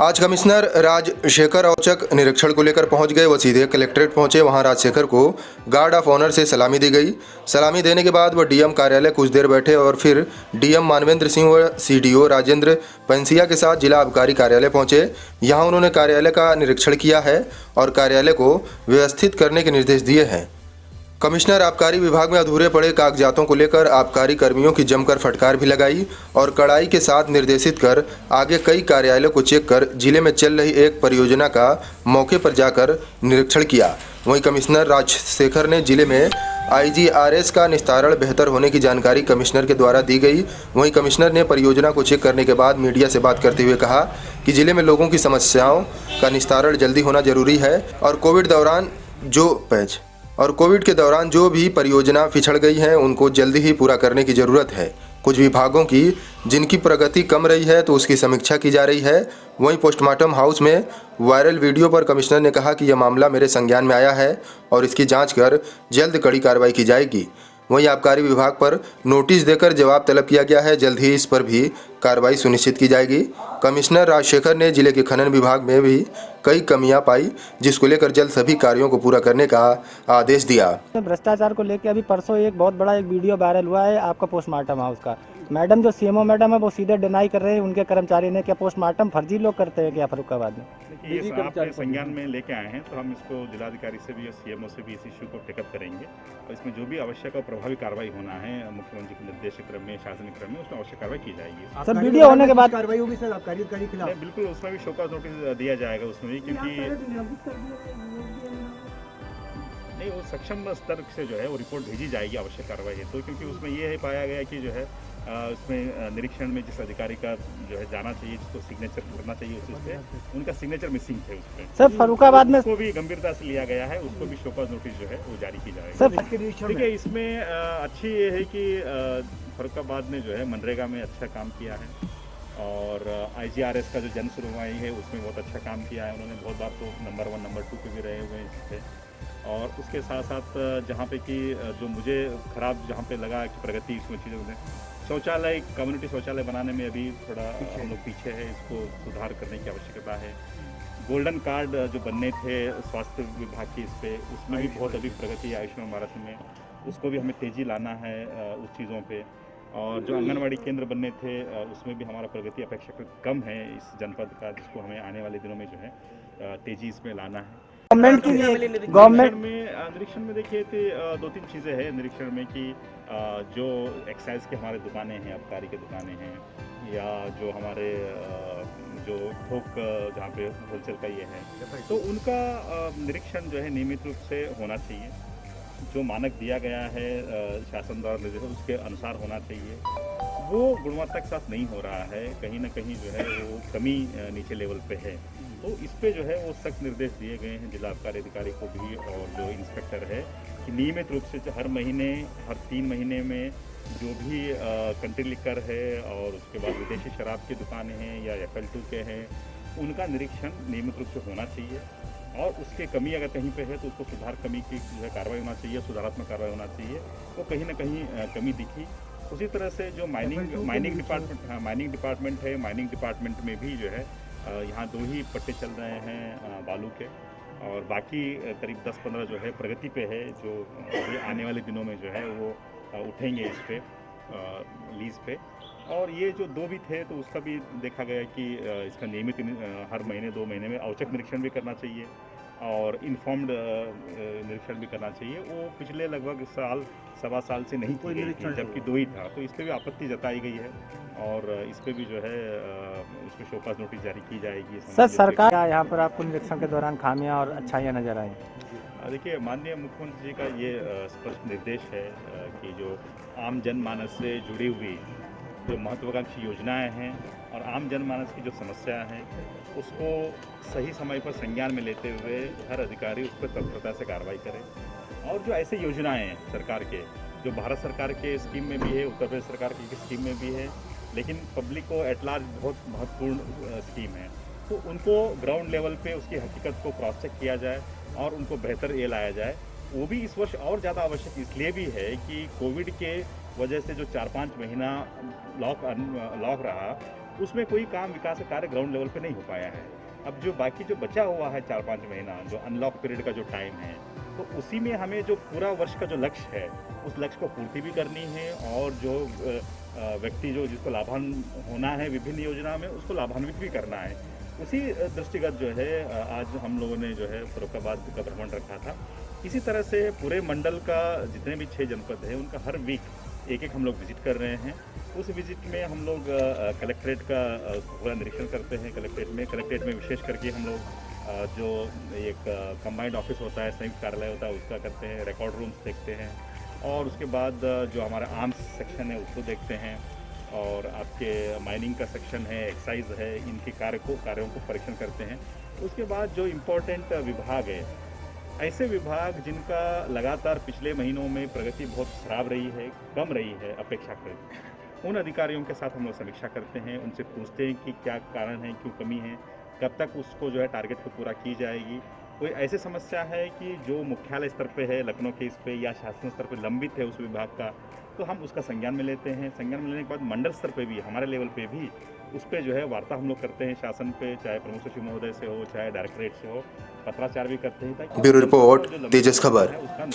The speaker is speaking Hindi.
आज कमिश्नर राजशेखर औचक निरीक्षण को लेकर पहुंच गए। वो सीधे कलेक्ट्रेट पहुंचे। वहां राजशेखर को गार्ड ऑफ ऑनर से सलामी दी गई। सलामी देने के बाद वो डीएम कार्यालय कुछ देर बैठे और फिर डीएम मानवेंद्र सिंह व सीडीओ राजेंद्र पंसिया के साथ जिला आबकारी कार्यालय पहुंचे। यहां उन्होंने कार्यालय का निरीक्षण किया है और कार्यालय को व्यवस्थित करने के निर्देश दिए हैं। कमिश्नर आबकारी विभाग में अधूरे पड़े कागजातों को लेकर आबकारी कर्मियों की जमकर फटकार भी लगाई और कड़ाई के साथ निर्देशित कर आगे कई कार्यालयों को चेक कर जिले में चल रही एक परियोजना का मौके पर जाकर निरीक्षण किया। वहीं कमिश्नर राजशेखर ने जिले में आईजीआरएस का निस्तारण बेहतर होने की जानकारी कमिश्नर के द्वारा दी गई। वहीं कमिश्नर ने परियोजना को चेक करने के बाद मीडिया से बात करते हुए कहा कि जिले में लोगों की समस्याओं का निस्तारण जल्दी होना जरूरी है और कोविड के दौरान जो भी परियोजना पिछड़ गई हैं उनको जल्दी ही पूरा करने की ज़रूरत है। कुछ विभागों की जिनकी प्रगति कम रही है तो उसकी समीक्षा की जा रही है। वहीं पोस्टमार्टम हाउस में वायरल वीडियो पर कमिश्नर ने कहा कि यह मामला मेरे संज्ञान में आया है और इसकी जांच कर जल्द कड़ी कार्रवाई की जाएगी। वहीं आबकारी विभाग पर नोटिस देकर जवाब तलब किया गया है। जल्द ही इस पर भी कार्रवाई सुनिश्चित की जाएगी। कमिश्नर राजशेखर ने जिले के खनन विभाग में भी कई कमियां पाई, जिसको लेकर जल्द सभी कार्यों को पूरा करने का आदेश दिया। भ्रष्टाचार को लेकर अभी परसों एक बहुत बड़ा वीडियो वायरल हुआ है आपका पोस्टमार्टम हाउस का। मैडम जो सीएमओ मैडम है वो सीधे डिनाई कर रहे हैं उनके कर्मचारी ने क्या पोस्टमार्टम फर्जी लोग करते हैं क्या फर्रुखाबाद में। ये आपके संज्ञान में लेके आए हैं तो हम इसको जिलाधिकारी से भी और सीएमओ से भी इस इश्यू को टेकअप करेंगे और इसमें जो भी आवश्यक और प्रभावी कार्रवाई होना है मुख्यमंत्री के निर्देश क्रम में शासनिक क्रम में उसमें आवश्यक कार्रवाई की जाएगी। सर वीडियो होने के बाद कार्रवाई होगी सर आबकारी अधिकारी के खिलाफ? बिल्कुल उसमें भी शोकॉज नोटिस दिया जाएगा उसमें भी, क्योंकि नहीं वो सक्षम स्तर से जो है वो रिपोर्ट भेजी जाएगी आवश्यक कार्रवाई है तो, क्योंकि उसमें ये है पाया गया कि जो है उसमें निरीक्षण में जिस अधिकारी का जो है जाना चाहिए जिसको सिग्नेचर करना चाहिए उस चीज़ पे उनका सिग्नेचर मिसिंग थे उस पर। सर फर्रुखाबाद में उसको भी गंभीरता से लिया गया है, उसको भी शोकॉज नोटिस जो है वो जारी की जाएगी। ठीक है, इसमें अच्छी ये है कि फर्रुखाबाद ने जो है मनरेगा में अच्छा काम किया है और आईजीआरएस का जो जन सुनवाई है उसमें बहुत अच्छा काम किया है उन्होंने। बहुत बार तो नंबर 1 नंबर 2 पे भी रहे हुए हैं इस पे। और उसके साथ साथ जहाँ पे कि जो मुझे खराब जहाँ पे लगा कि प्रगति इसमें चीज़ों में शौचालय कम्युनिटी शौचालय बनाने में अभी थोड़ा हम लोग पीछे है, इसको सुधार करने की आवश्यकता है। गोल्डन कार्ड जो बनने थे स्वास्थ्य विभाग की इस पे उसमें भी बहुत अभी प्रगति आयुष्मान भारत में, उसको भी हमें तेज़ी लाना है उस चीज़ों पे। और जो आंगनवाड़ी केंद्र बनने थे उसमें भी हमारा प्रगति अपेक्षाकृत कम है इस जनपद का, जिसको हमें आने वाले दिनों में जो है तेज़ी इसमें लाना है। गवर्नमेंट की निरीक्षण में देखिए थे 2-3 चीज़ें हैं निरीक्षण में कि जो एक्साइज के हमारे दुकानें हैं, आबकारी के दुकानें हैं या जो हमारे जो थोक जहाँ पे होलसेल का ये है तो उनका निरीक्षण जो है नियमित रूप से होना चाहिए। जो मानक दिया गया है शासन द्वारा निर्देश उसके अनुसार होना चाहिए, वो गुणवत्ता के साथ नहीं हो रहा है। कहीं ना कहीं जो है वो कमी नीचे लेवल पे है तो इस पे जो है वो सख्त निर्देश दिए गए हैं जिला आबकारी अधिकारी को भी और जो इंस्पेक्टर है कि नियमित रूप से हर महीने हर 3 महीने में जो भी कंट्री लिकर है और उसके बाद विदेशी शराब की दुकानें हैं या FL2 के हैं उनका निरीक्षण नियमित रूप से होना चाहिए और उसके कमी अगर कहीं पे है तो उसको सुधार कमी की जो है कार्रवाई होना चाहिए, सुधारात्मक कार्रवाई होना चाहिए। वो कहीं ना कहीं कमी दिखी। उसी तरह से जो माइनिंग डिपार्टमेंट है, माइनिंग डिपार्टमेंट में भी जो है यहाँ 2 ही पट्टे चल रहे हैं बालू के और बाकी करीब 10-15 जो है प्रगति पे है, जो अभी आने वाले दिनों में जो है वो उठेंगे इस पे लीज पे। और ये जो 2 भी थे तो उसका भी देखा गया कि इसका नियमित हर महीने 2 महीने में औचक निरीक्षण भी करना चाहिए और इन्फॉर्म्ड निरीक्षण भी करना चाहिए। वो पिछले लगभग सवा साल से नहीं की गई थी, जबकि 2 ही था, तो इस पर भी आपत्ति जताई गई है और इस पर भी जो है उसको शोकॉज नोटिस जारी की जाएगी। सर सरकार यहाँ पर आपको निरीक्षण के दौरान खामियां और अच्छाइयाँ नजर आई? देखिए माननीय मुख्यमंत्री जी का ये स्पष्ट निर्देश है कि जो आम जनमानस से जुड़ी हुई जो महत्वाकांक्षी योजनाएं हैं और आम जनमानस की जो समस्या है उसको सही समय पर संज्ञान में लेते हुए हर अधिकारी उस पर तत्परता से कार्रवाई करे। और जो ऐसे योजनाएं हैं सरकार के जो भारत सरकार के स्कीम में भी है, उत्तर प्रदेश सरकार की स्कीम में भी है, लेकिन पब्लिक को एट लार्ज बहुत महत्वपूर्ण स्कीम है, तो उनको ग्राउंड लेवल पे उसकी हकीकत को क्रॉस चेक किया जाए और उनको बेहतर ये लाया जाए। वो भी इस वर्ष और ज़्यादा आवश्यक इसलिए भी है कि कोविड के वजह से जो 4-5 महीना लॉक रहा उसमें कोई काम विकास का कार्य ग्राउंड लेवल पे नहीं हो पाया है। अब जो बाकी जो बचा हुआ है 4-5 महीना जो अनलॉक पीरियड का जो टाइम है, तो उसी में हमें जो पूरा वर्ष का जो लक्ष्य है, उस लक्ष्य को पूर्ति भी करनी है और जो व्यक्ति जो जिसको लाभान्वित होना है विभिन्न योजना में, उसको लाभान्वित भी करना है। उसी दृष्टिगत जो है आज हम लोगों ने जो है फर्रुखाबाद का भ्रमण रखा था। इसी तरह से पूरे मंडल का जितने भी 6 जनपद है उनका हर वीक एक हम लोग विजिट कर रहे हैं। उस विजिट में हम लोग कलेक्ट्रेट का पूरा निरीक्षण करते हैं। कलेक्ट्रेट में विशेष करके हम लोग जो एक कंबाइंड ऑफिस होता है, संयुक्त कार्यालय होता है, उसका करते हैं, रिकॉर्ड रूम्स देखते हैं और उसके बाद जो हमारा आर्म्स सेक्शन है उसको देखते हैं और आपके माइनिंग का सेक्शन है, एक्साइज है, इनके कार्यों को परीक्षण करते हैं। उसके बाद जो इम्पोर्टेंट विभाग है, ऐसे विभाग जिनका लगातार पिछले महीनों में प्रगति बहुत खराब रही है, कम रही है अपेक्षाकृत, उन अधिकारियों के साथ हम लोग समीक्षा करते हैं, उनसे पूछते हैं कि क्या कारण है, क्यों कमी है, कब तक उसको जो है टारगेट को पूरा की जाएगी। कोई ऐसी समस्या है कि जो मुख्यालय स्तर पे है, लखनऊ के इस पे या शासन स्तर पे लंबित है उस विभाग का, तो हम उसका संज्ञान में लेते हैं। संज्ञान में लेने के बाद मंडल स्तर पे भी, हमारे लेवल पे भी उस पे जो है वार्ता हम लोग करते हैं शासन पे, चाहे प्रमुख सचिव महोदय से हो, चाहे डायरेक्टरेट से हो, पत्राचार भी करते हैं ताकि ब्यूरो रिपोर्ट, तेजस खबर। उसका